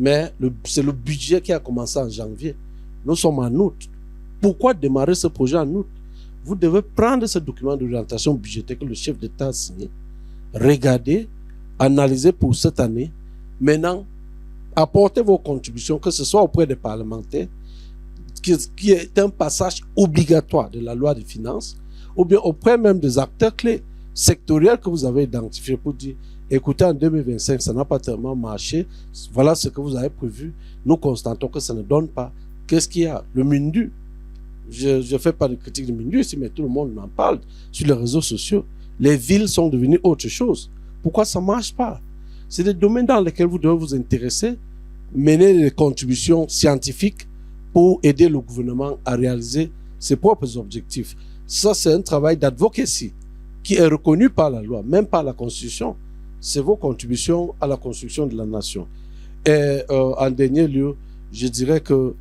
Mais c'est le budget qui a commencé en janvier. Nous sommes en août. Pourquoi démarrer ce projet en août? Vous devez prendre ce document d'orientation budgétaire que le chef d'État a signé, regarder, analyser pour cette année. Maintenant, apportez vos contributions, que ce soit auprès des parlementaires, qui est un passage obligatoire de la loi des finances, ou bien auprès même des acteurs clés sectoriels que vous avez identifiés pour dire, écoutez, en 2025, ça n'a pas tellement marché, voilà ce que vous avez prévu, nous constatons que ça ne donne pas. Qu'est-ce qu'il y a? Le MINDU. Je ne fais pas de critique de MINDU ici, mais tout le monde en parle sur les réseaux sociaux. Les villes sont devenues autre chose. Pourquoi ça ne marche pas? C'est des domaines dans lesquels vous devez vous intéresser, mener des contributions scientifiques pour aider le gouvernement à réaliser ses propres objectifs. Ça, c'est un travail d'advocacy qui est reconnu par la loi, même par la Constitution. C'est vos contributions à la construction de la nation. Et en dernier lieu, je dirais que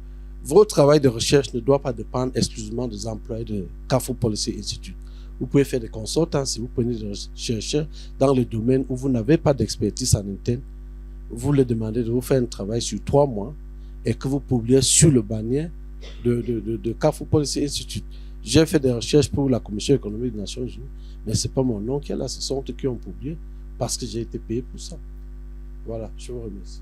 votre travail de recherche ne doit pas dépendre exclusivement des employés de Carrefour Policy Institute. Vous pouvez faire des consultants si vous prenez des chercheurs dans le domaine où vous n'avez pas d'expertise en interne. Vous leur demandez de vous faire un travail sur 3 mois et que vous publiez sur le bannière de Carrefour Policy Institute. J'ai fait des recherches pour la Commission économique des Nations Unies, mais ce n'est pas mon nom qui est là, ce sont eux qui ont publié parce que j'ai été payé pour ça. Voilà, je vous remercie.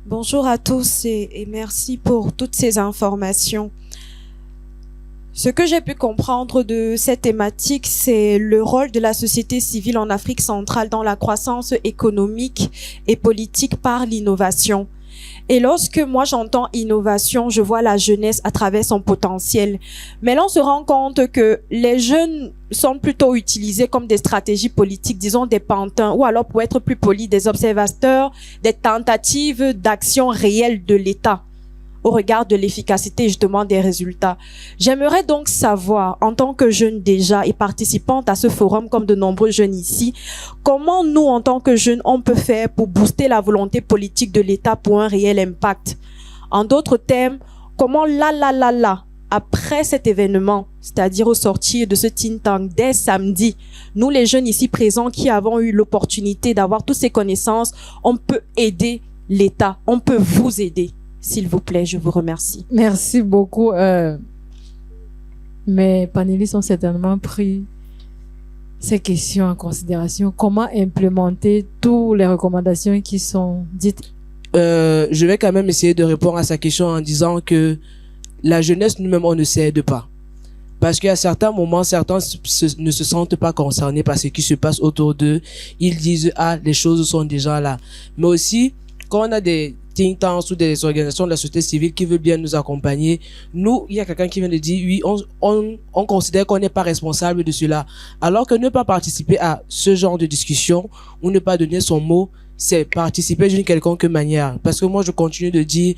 Bonjour à tous et merci pour toutes ces informations. Ce que j'ai pu comprendre de cette thématique, c'est le rôle de la société civile en Afrique centrale dans la croissance économique et politique par l'innovation. Et lorsque moi j'entends innovation, je vois la jeunesse à travers son potentiel. Mais là, on se rend compte que les jeunes sont plutôt utilisés comme des stratégies politiques, disons des pantins, ou alors pour être plus poli, des observateurs, des tentatives d'action réelle de l'État au regard de l'efficacité justement des résultats. J'aimerais donc savoir, en tant que jeune déjà et participante à ce forum comme de nombreux jeunes ici, comment nous, en tant que jeunes, on peut faire pour booster la volonté politique de l'État pour un réel impact. En d'autres termes, comment après cet événement, c'est-à-dire au sortir de ce think tank dès samedi, nous les jeunes ici présents qui avons eu l'opportunité d'avoir toutes ces connaissances, on peut aider l'État, on peut vous aider. S'il vous plaît, je vous remercie. Merci beaucoup. Mes panélistes ont certainement pris ces questions en considération. Comment implémenter toutes les recommandations qui sont dites? Je vais quand même essayer de répondre à sa question en disant que la jeunesse nous-mêmes, on ne s'aide pas. Parce qu'à certains moments, certains ne se sentent pas concernés par ce qui se passe autour d'eux. Ils disent, ah, les choses sont déjà là. Mais aussi, quand on a des think tanks ou des organisations de la société civile qui veulent bien nous accompagner, nous, il y a quelqu'un qui vient de dire, oui, on considère qu'on n'est pas responsable de cela. Alors que ne pas participer à ce genre de discussion ou ne pas donner son mot, c'est participer d'une quelconque manière. Parce que moi, je continue de dire,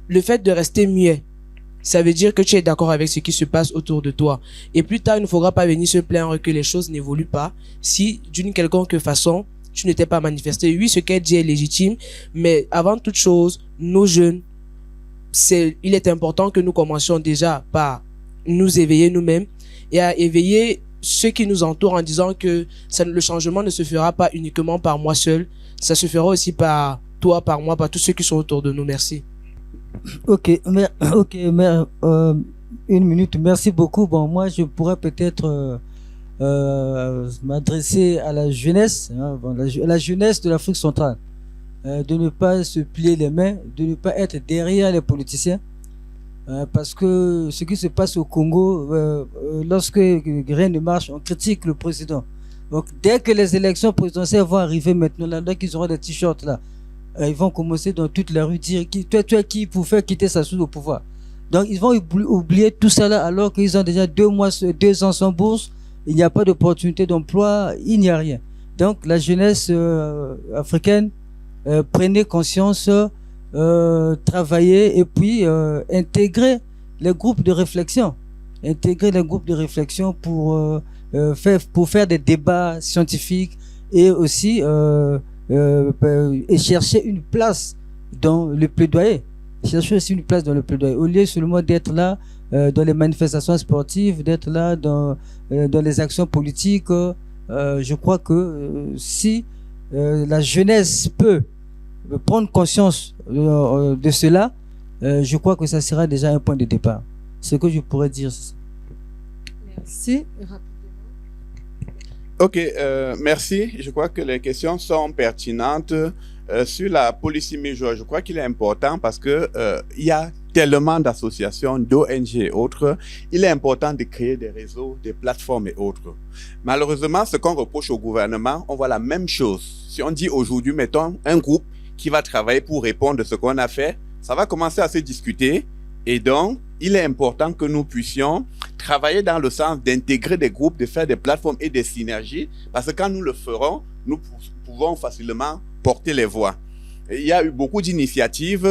le fait de rester muet, ça veut dire que tu es d'accord avec ce qui se passe autour de toi. Et plus tard, il ne faudra pas venir se plaindre que les choses n'évoluent pas si, d'une quelconque façon, tu n'étais pas manifesté. Oui, ce qu'elle dit est légitime, mais avant toute chose, nos jeunes, il est important que nous commencions déjà par nous éveiller nous-mêmes et à éveiller ceux qui nous entourent en disant que le changement ne se fera pas uniquement par moi seul, ça se fera aussi par toi, par moi, par tous ceux qui sont autour de nous. Merci. Une minute, merci beaucoup. Bon, moi, je pourrais peut-être m'adresser à la jeunesse, hein, la jeunesse de l'Afrique centrale, de ne pas se plier les mains, de ne pas être derrière les politiciens, parce que ce qui se passe au Congo, lorsque rien ne marche, on critique le président. Donc, dès que les élections présidentielles vont arriver maintenant, là, dès qu'ils auront des t-shirts là, ils vont commencer dans toute la rue dire toi qui pour faire quitter Sassou au pouvoir. Donc, ils vont oublier tout ça là, alors qu'ils ont déjà 2 ans sans bourse. Il n'y a pas d'opportunité d'emploi, il n'y a rien. Donc, la jeunesse africaine, prenez conscience, travaillez et puis intégrer les groupes de réflexion. Intégrer les groupes de réflexion pour faire des débats scientifiques et aussi et chercher une place dans le plaidoyer. Chercher aussi une place dans le plaidoyer. Au lieu seulement d'être là dans les manifestations sportives, d'être là dans les actions politiques, je crois que si la jeunesse peut prendre conscience de cela, je crois que ça sera déjà un point de départ. Ce que je pourrais dire. Merci. Ok, merci. Je crois que les questions sont pertinentes. Sur la policy major, je crois qu'il est important parce que il y a tellement d'associations, d'ONG et autres. Il est important de créer des réseaux, des plateformes et autres. Malheureusement, ce qu'on reproche au gouvernement, on voit la même chose. Si on dit aujourd'hui, mettons un groupe qui va travailler pour répondre à ce qu'on a fait, ça va commencer à se discuter. Et donc, il est important que nous puissions travailler dans le sens d'intégrer des groupes, de faire des plateformes et des synergies, parce que quand nous le ferons, nous pouvons facilement porter les voix. Et il y a eu beaucoup d'initiatives,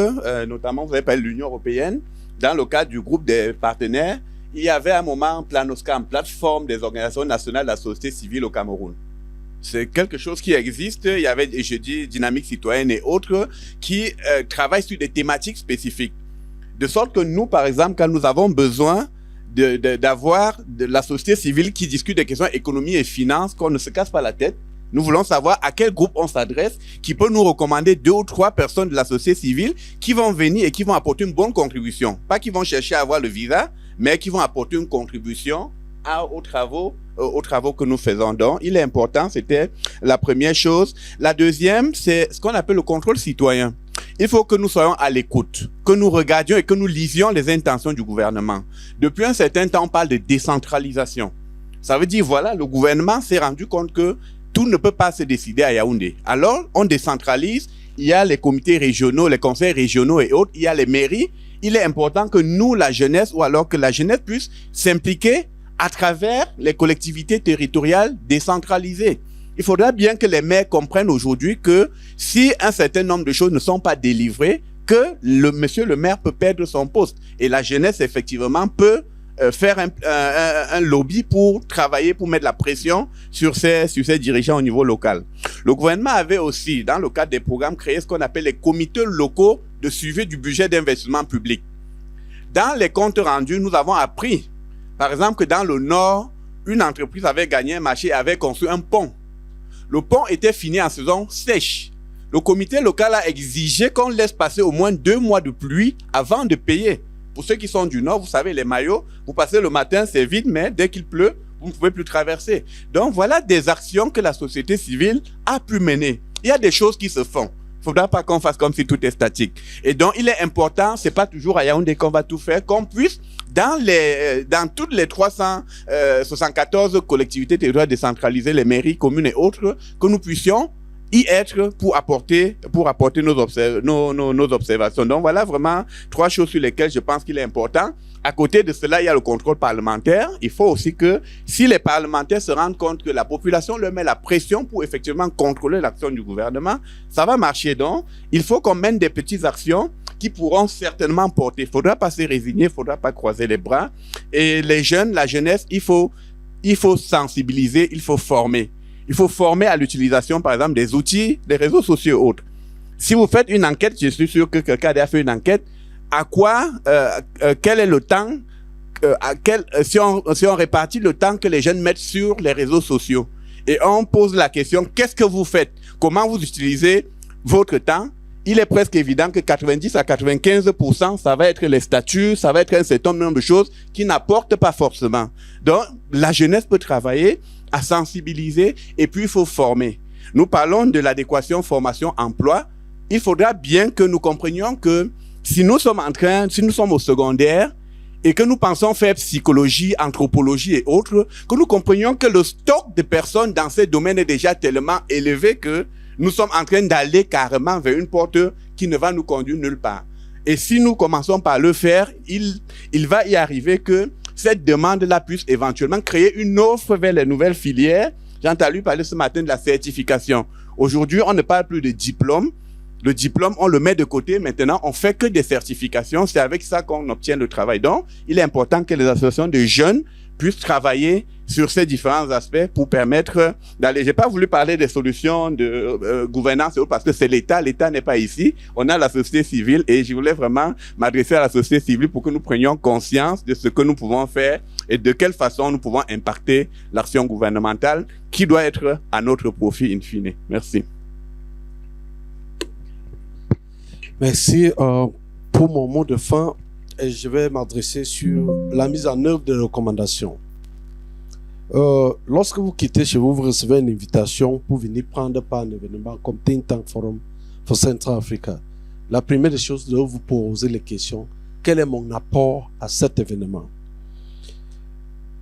notamment, vous avez parlé de l'Union européenne, dans le cadre du groupe des partenaires. Il y avait à un moment Planoscam, plateforme des organisations nationales de la société civile au Cameroun. C'est quelque chose qui existe. Il y avait, je dis, Dynamique citoyenne et autres qui travaillent sur des thématiques spécifiques. De sorte que nous, par exemple, quand nous avons besoin d'avoir de la société civile qui discute des questions économie et finances, qu'on ne se casse pas la tête, nous voulons savoir à quel groupe on s'adresse, qui peut nous recommander 2 ou 3 personnes de la société civile qui vont venir et qui vont apporter une bonne contribution. Pas qui vont chercher à avoir le visa, mais qui vont apporter une contribution aux travaux que nous faisons. Donc, il est important, c'était la première chose. La deuxième, c'est ce qu'on appelle le contrôle citoyen. Il faut que nous soyons à l'écoute, que nous regardions et que nous lisions les intentions du gouvernement. Depuis un certain temps, on parle de décentralisation. Ça veut dire, voilà, le gouvernement s'est rendu compte que tout ne peut pas se décider à Yaoundé. Alors, on décentralise. Il y a les comités régionaux, les conseils régionaux et autres. Il y a les mairies. Il est important que nous, la jeunesse, ou alors que la jeunesse puisse s'impliquer à travers les collectivités territoriales décentralisées. Il faudra bien que les maires comprennent aujourd'hui que si un certain nombre de choses ne sont pas délivrées, que monsieur le maire peut perdre son poste. Et la jeunesse, effectivement, peut faire un lobby pour travailler, pour mettre la pression sur ces dirigeants au niveau local. Le gouvernement avait aussi, dans le cadre des programmes, créé ce qu'on appelle les comités locaux de suivi du budget d'investissement public. Dans les comptes rendus, nous avons appris, par exemple, que dans le Nord, une entreprise avait gagné un marché et avait construit un pont. Le pont était fini en saison sèche. Le comité local a exigé qu'on laisse passer au moins 2 mois de pluie avant de payer. Pour ceux qui sont du Nord, vous savez, les maillots, vous passez le matin, c'est vide, mais dès qu'il pleut, vous ne pouvez plus traverser. Donc, voilà des actions que la société civile a pu mener. Il y a des choses qui se font. Il ne faudra pas qu'on fasse comme si tout est statique. Et donc, il est important, c'est pas toujours à Yaoundé qu'on va tout faire, qu'on puisse, dans toutes les 374 collectivités territoriales décentralisées, les mairies, communes et autres, que nous puissions y être pour apporter nos observations. Donc voilà vraiment 3 choses sur lesquelles je pense qu'il est important. À côté de cela, il y a le contrôle parlementaire. Il faut aussi que si les parlementaires se rendent compte que la population leur met la pression pour effectivement contrôler l'action du gouvernement, ça va marcher. Donc, il faut qu'on mène des petites actions qui pourront certainement porter. Il ne faudra pas se résigner, il ne faudra pas croiser les bras. Et les jeunes, la jeunesse, il faut sensibiliser, il faut former. Il faut former à l'utilisation, par exemple, des outils, des réseaux sociaux et autres. Si vous faites une enquête, je suis sûr que quelqu'un a fait une enquête, quel est le temps, si on répartit le temps que les jeunes mettent sur les réseaux sociaux, et on pose la question, qu'est-ce que vous faites? Comment vous utilisez votre temps? Il est presque évident que 90 à 95%, ça va être les statuts, ça va être un certain nombre de choses qui n'apportent pas forcément. Donc, la jeunesse peut travailler à sensibiliser et puis il faut former. Nous parlons de l'adéquation formation-emploi. Il faudra bien que nous comprenions que si nous sommes au secondaire et que nous pensons faire psychologie, anthropologie et autres, que nous comprenions que le stock de personnes dans ces domaines est déjà tellement élevé que nous sommes en train d'aller carrément vers une porte qui ne va nous conduire nulle part. Et si nous commençons par le faire, il va y arriver que cette demande-là puisse éventuellement créer une offre vers les nouvelles filières. J'ai entendu parler ce matin de la certification. Aujourd'hui, on ne parle plus de diplôme. Le diplôme, on le met de côté. Maintenant, on fait que des certifications. C'est avec ça qu'on obtient le travail. Donc, il est important que les associations de jeunes puissent travailler sur ces différents aspects pour permettre d'aller. J'ai pas voulu parler des solutions de gouvernance parce que c'est l'État. L'État n'est pas ici. On a la société civile et je voulais vraiment m'adresser à la société civile pour que nous prenions conscience de ce que nous pouvons faire et de quelle façon nous pouvons impacter l'action gouvernementale qui doit être à notre profit in fine. Merci. Merci. Pour mon mot de fin, je vais m'adresser sur la mise en œuvre des recommandations. Lorsque vous quittez chez vous, vous recevez une invitation pour venir prendre part à un événement comme Think Tank Forum for Central Africa. La première des choses, de vous poser les questions. Quel est mon apport à cet événement?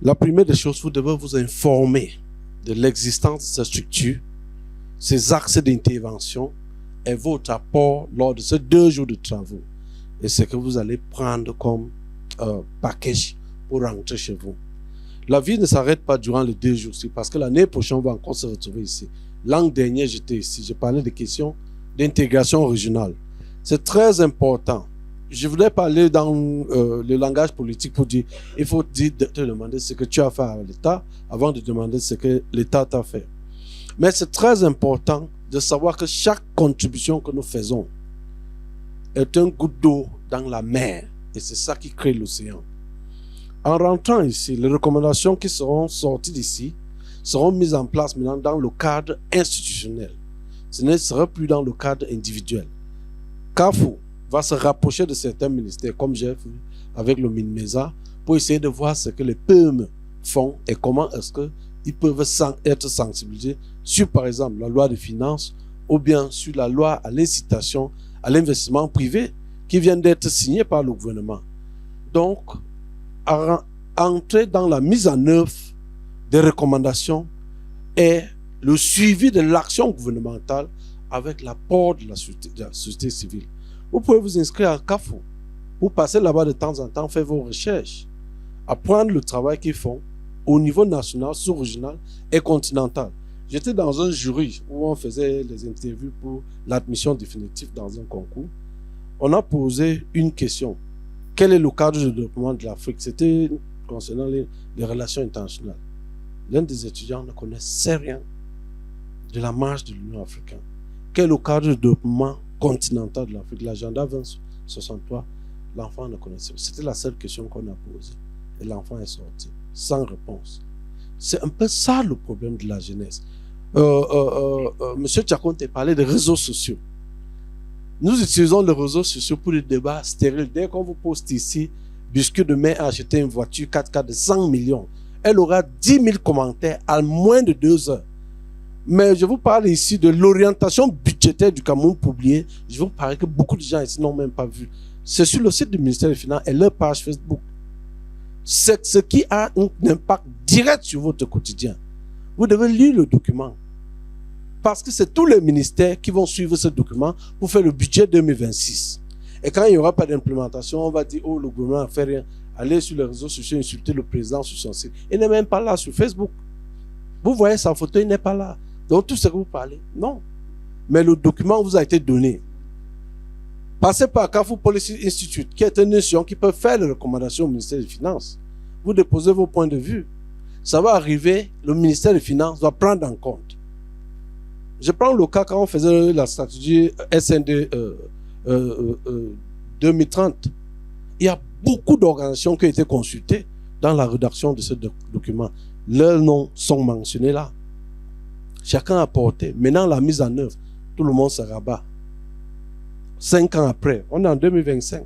La première des choses, vous devez vous informer de l'existence de cette structure, ses axes d'intervention et votre apport lors de ces 2 jours de travaux. Et ce que vous allez prendre comme package pour rentrer chez vous. La vie ne s'arrête pas durant les 2 jours, parce que l'année prochaine, on va encore se retrouver ici. L'an dernier, j'étais ici, je parlais des questions d'intégration régionale. C'est très important. Je voulais parler dans le langage politique pour dire, il faut te demander ce que tu as fait à l'État avant de demander ce que l'État t'a fait. Mais c'est très important de savoir que chaque contribution que nous faisons est un goutte d'eau dans la mer. Et c'est ça qui crée l'océan. En rentrant ici, les recommandations qui seront sorties d'ici seront mises en place maintenant dans le cadre institutionnel. Ce ne sera plus dans le cadre individuel. CAFO va se rapprocher de certains ministères, comme j'ai fait avec le MINMESA, pour essayer de voir ce que les PME font et comment est-ce qu'ils peuvent être sensibilisés sur, par exemple, la loi de finances ou bien sur la loi à l'incitation à l'investissement privé qui vient d'être signée par le gouvernement. Donc, entrer dans la mise en œuvre des recommandations et le suivi de l'action gouvernementale avec l'apport de la société civile. Vous pouvez vous inscrire à CAFO. Vous passez là-bas de temps en temps, faire vos recherches, apprendre le travail qu'ils font au niveau national, sous-régional et continental. J'étais dans un jury où on faisait les interviews pour l'admission définitive dans un concours. On a posé une question. Quel est le cadre de développement de l'Afrique? C'était concernant les relations internationales. L'un des étudiants ne connaissait rien de la marche de l'Union africaine. Quel est le cadre de développement continental de l'Afrique? L'agenda 2063, l'enfant ne connaissait pas. C'était la seule question qu'on a posée. Et l'enfant est sorti, sans réponse. C'est un peu ça le problème de la jeunesse. Monsieur Tchakonte parlait des réseaux sociaux. Nous utilisons les réseaux sociaux pour des débats stériles. Dès qu'on vous poste ici, Biscuit demain a acheté une voiture 4x4 de 100 millions. Elle aura 10 000 commentaires en moins de 2 heures. Mais je vous parle ici de l'orientation budgétaire du Cameroun publiée. Je vous parle que beaucoup de gens ici n'ont même pas vu. C'est sur le site du ministère des Finances et leur page Facebook. C'est ce qui a un impact direct sur votre quotidien. Vous devez lire le document. Parce que c'est tous les ministères qui vont suivre ce document pour faire le budget 2026. Et quand il n'y aura pas d'implémentation, on va dire, oh, le gouvernement n'a fait rien. Allez sur les réseaux sociaux, insulter le président sur son site. Il n'est même pas là sur Facebook. Vous voyez sa photo, il n'est pas là. Donc tout ce que vous parlez, non. Mais le document vous a été donné. Passez par CAFO Policy Institute, qui est une institution qui peut faire les recommandations au ministère des Finances. Vous déposez vos points de vue. Ça va arriver, le ministère des Finances va prendre en compte. Je prends le cas quand on faisait la stratégie SND 2030. Il y a beaucoup d'organisations qui ont été consultées dans la rédaction de ce document. Leurs noms sont mentionnés là. Chacun a apporté. Maintenant, la mise en œuvre, tout le monde se rabat. 5 ans après, on est en 2025.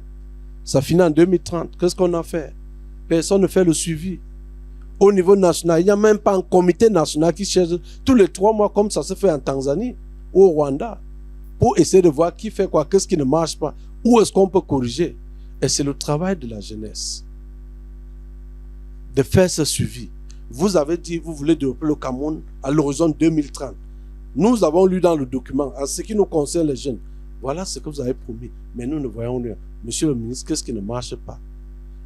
Ça finit en 2030. Qu'est-ce qu'on a fait? Personne ne fait le suivi. Au niveau national, il n'y a même pas un comité national qui cherche tous les 3 mois, comme ça se fait en Tanzanie ou au Rwanda, pour essayer de voir qui fait quoi, qu'est-ce qui ne marche pas, où est-ce qu'on peut corriger. Et c'est le travail de la jeunesse de faire ce suivi. Vous avez dit, vous voulez développer le Cameroun à l'horizon 2030. Nous avons lu dans le document, en ce qui nous concerne les jeunes, voilà ce que vous avez promis, mais nous ne voyons rien. Monsieur le ministre, qu'est-ce qui ne marche pas?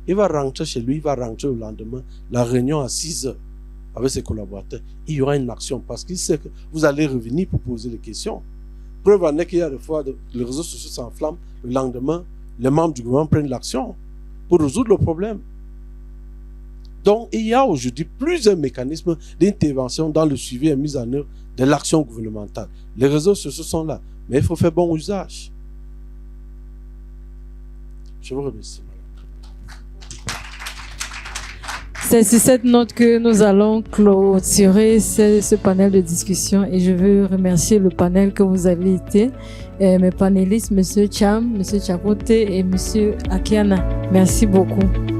Il va rentrer chez lui, il va rentrer le lendemain, la réunion à 6 heures avec ses collaborateurs. Il y aura une action parce qu'il sait que vous allez revenir pour poser des questions. Preuve en est qu'il y a des fois, les réseaux sociaux s'enflamment, le lendemain, les membres du gouvernement prennent l'action pour résoudre le problème. Donc, il y a aujourd'hui plusieurs mécanismes d'intervention dans le suivi et mise en œuvre de l'action gouvernementale. Les réseaux sociaux sont là, mais il faut faire bon usage. Je vous remercie. C'est sur cette note que nous allons clôturer ce panel de discussion et je veux remercier le panel que vous avez été, mes panélistes, M. Cham, M. Tchakonte et M. Akiana. Merci beaucoup.